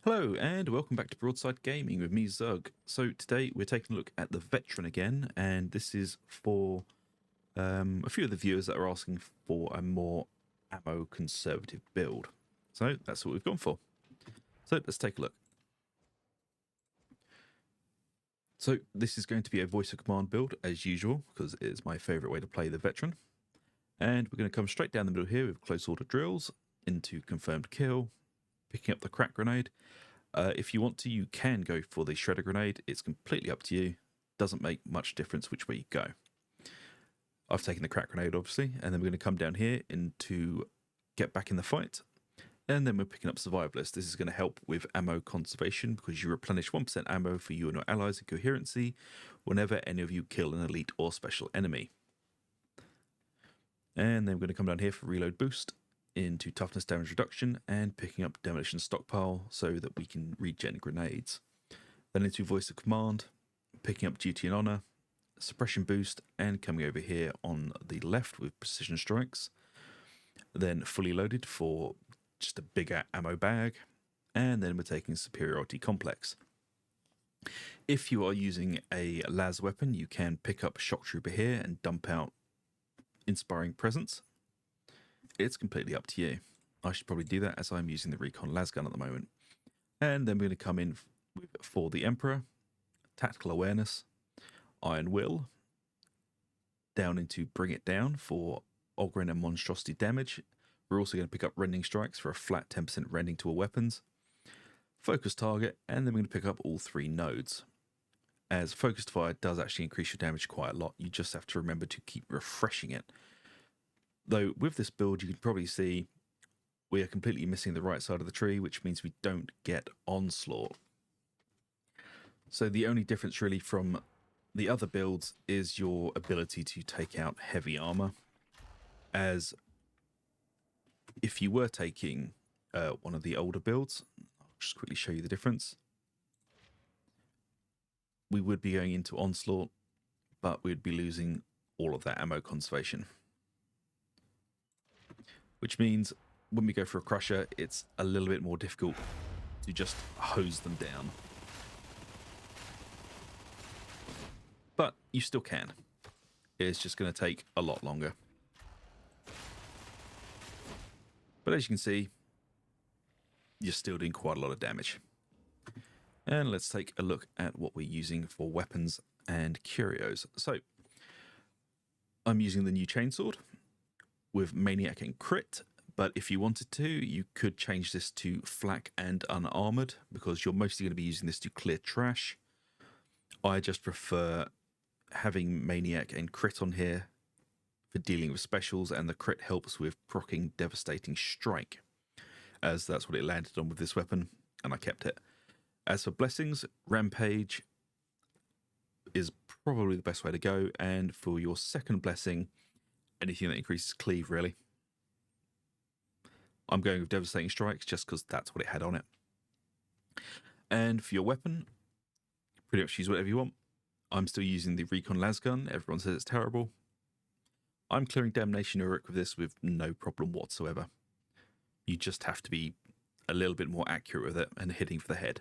Hello and welcome back to Broadside Gaming with me, Zug. So today we're taking a look at the Veteran again, and this is for a few of the viewers that are asking for a more ammo conservative build. So that's what we've gone for. So let's take a look. So this is going to be a voice of command build as usual, because it is my favourite way to play the Veteran. And we're going to come straight down the middle here with close order drills into confirmed kill, picking up the crack grenade. If you want to, you can go for the shredder grenade. It's completely up to you. Doesn't make much difference which way you go. I've taken the crack grenade, obviously, and then we're going to come down here into get back in the fight. And then we're picking up survivalist. This is going to help with ammo conservation because you replenish 1% ammo for you and your allies in coherency whenever any of you kill an elite or special enemy. And then we're going to come down here for reload boost into toughness damage reduction and picking up demolition stockpile so that we can regen grenades. Then into voice of command, picking up duty and honor, suppression boost, and coming over here on the left with precision strikes. Then fully loaded for just a bigger ammo bag, and then we're taking superiority complex. If you are using a las weapon, you can pick up shock trooper here and dump out inspiring presence. It's completely up to you. I should probably do that as I'm using the recon las gun at the moment. And then we're going to come in with, for the Emperor, tactical awareness, iron will, down into bring it down for Ogren and monstrosity damage. We're also going to pick up rending strikes for a flat 10% rending to all weapons, focus target, and then we're going to pick up all three nodes. As focused fire does actually increase your damage quite a lot, you just have to remember to keep refreshing it. Though with this build, you can probably see we are completely missing the right side of the tree, which means we don't get onslaught. So the only difference really from the other builds is your ability to take out heavy armor. As if you were taking one of the older builds, I'll just quickly show you the difference. We would be going into onslaught, but we'd be losing all of that ammo conservation. Which means when we go for a crusher, it's a little bit more difficult to just hose them down. But you still can. It's just going to take a lot longer. But as you can see, you're still doing quite a lot of damage. And let's take a look at what we're using for weapons and curios. So, I'm using the new chainsword with Maniac and Crit, but if you wanted to, you could change this to Flak and Unarmored, because you're mostly going to be using this to clear trash. I just prefer having Maniac and Crit on here for dealing with specials, and the Crit helps with proccing Devastating Strike, as that's what it landed on with this weapon, and I kept it. As for blessings, Rampage is probably the best way to go, and for your second blessing, anything that increases cleave, really. I'm going with Devastating Strikes just because that's what it had on it. And for your weapon, pretty much use whatever you want. I'm still using the Recon las gun. Everyone says it's terrible. I'm clearing Damnation Uruk with this with no problem whatsoever. You just have to be a little bit more accurate with it and hitting for the head.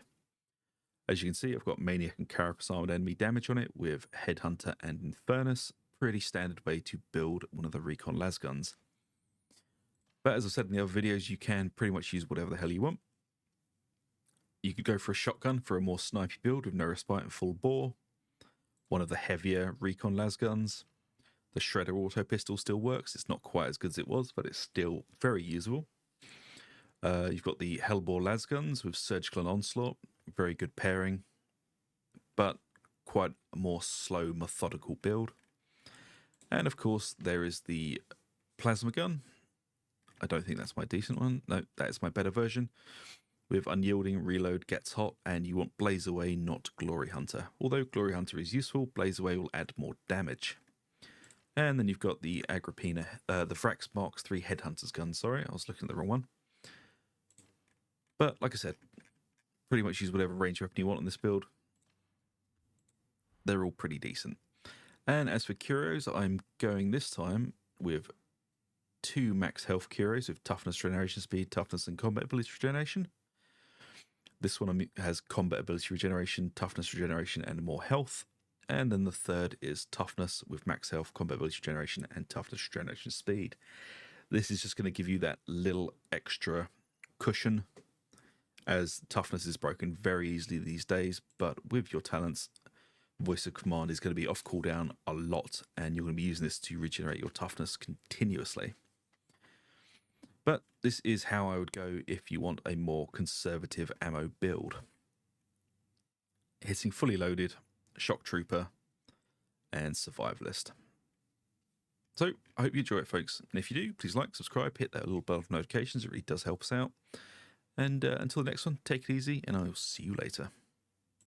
As you can see, I've got Maniac and Carapace Armored Enemy damage on it with Headhunter and Infernus. Pretty standard way to build one of the Recon las guns. But as I've said in the other videos, you can pretty much use whatever the hell you want. You could go for a shotgun for a more snipey build with no respite and full bore. One of the heavier Recon las guns. The Shredder auto pistol still works. It's not quite as good as it was, but it's still very usable. You've got the Hellbore las guns with Surgical and Onslaught. Very good pairing, but quite a more slow, methodical build. And of course, there is the Plasma gun. I don't think that's my decent one. No, that is my better version. With Unyielding, Reload, Gets Hot, and you want Blaze Away, not Glory Hunter. Although Glory Hunter is useful, Blaze Away will add more damage. And then you've got the Agrippina, the Vrax Mark III Headhunters gun. Sorry, I was looking at the wrong one. But like I said, pretty much use whatever range weapon you want on this build. They're all pretty decent. And as for curios, I'm going this time with 2 max health curios with toughness, regeneration speed, toughness, and combat ability regeneration. This one has combat ability regeneration, toughness regeneration, and more health. And then the third is toughness with max health, combat ability regeneration, and toughness regeneration speed. This is just going to give you that little extra cushion, as toughness is broken very easily these days. But with your talents, Voice of Command is going to be off cooldown a lot, and you're going to be using this to regenerate your toughness continuously. But this is how I would go if you want a more conservative ammo build. Hitting fully loaded, Shock Trooper, and Survivalist. So I hope you enjoy it, folks. And if you do, please like, subscribe, hit that little bell of notifications. It really does help us out. And until the next one, take it easy, and I will see you later.